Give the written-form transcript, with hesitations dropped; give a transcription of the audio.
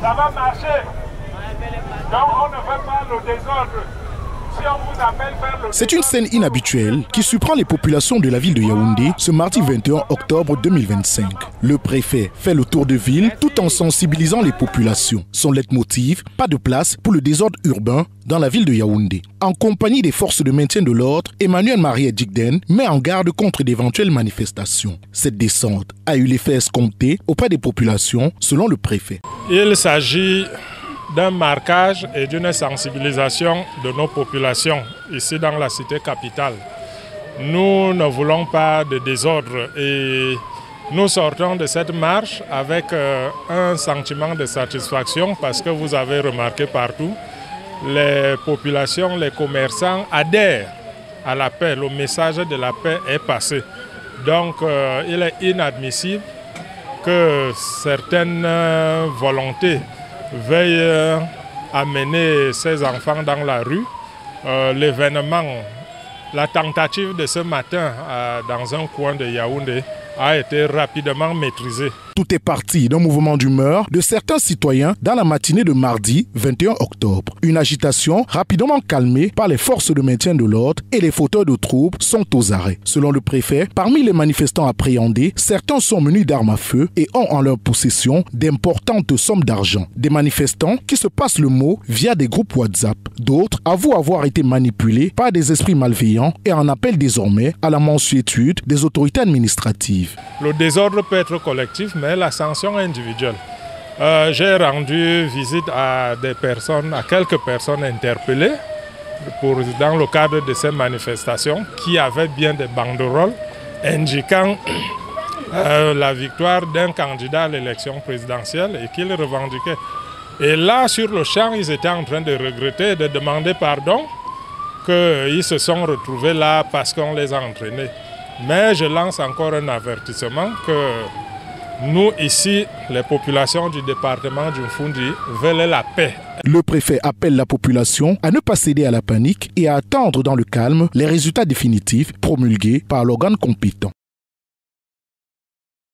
Ça va marcher. Donc on ne veut pas le désordre. Si on vous appelle faire le C'est une scène inhabituelle qui surprend les populations de la ville de Yaoundé ce mardi 21 octobre 2025. Le préfet fait le tour de ville tout en sensibilisant les populations. Son leitmotiv, pas de place pour le désordre urbain dans la ville de Yaoundé. En compagnie des forces de maintien de l'ordre, Emmanuel Marie Djigden met en garde contre d'éventuelles manifestations. Cette descente a eu l'effet escompté auprès des populations, selon le préfet. Il s'agit d'un marquage et d'une sensibilisation de nos populations ici dans la cité capitale. Nous ne voulons pas de désordre et nous sortons de cette marche avec un sentiment de satisfaction parce que vous avez remarqué partout, les populations, les commerçants adhèrent à la paix. Le message de la paix est passé. Donc il est inadmissible que certaines volontés veuillent amener ces enfants dans la rue. L'événement, la tentative de ce matin dans un coin de Yaoundé a été rapidement maîtrisée. Tout est parti d'un mouvement d'humeur de certains citoyens dans la matinée de mardi 21 octobre. Une agitation rapidement calmée par les forces de maintien de l'ordre et les fauteurs de troubles sont aux arrêts. Selon le préfet, parmi les manifestants appréhendés, certains sont munis d'armes à feu et ont en leur possession d'importantes sommes d'argent. Des manifestants qui se passent le mot via des groupes WhatsApp. D'autres avouent avoir été manipulés par des esprits malveillants et en appellent désormais à la mansuétude des autorités administratives. Le désordre peut être collectif, mais la sanction individuelle. J'ai rendu visite à quelques personnes interpellées dans le cadre de ces manifestations qui avaient bien des banderoles indiquant la victoire d'un candidat à l'élection présidentielle et qu'ils revendiquaient. Et là, sur le champ, ils étaient en train de regretter et de demander pardon qu'ils se sont retrouvés là parce qu'on les a entraînés. Mais je lance encore un avertissement que nous, ici, les populations du département du Mfundi veulent la paix. Le préfet appelle la population à ne pas céder à la panique et à attendre dans le calme les résultats définitifs promulgués par l'organe compétent.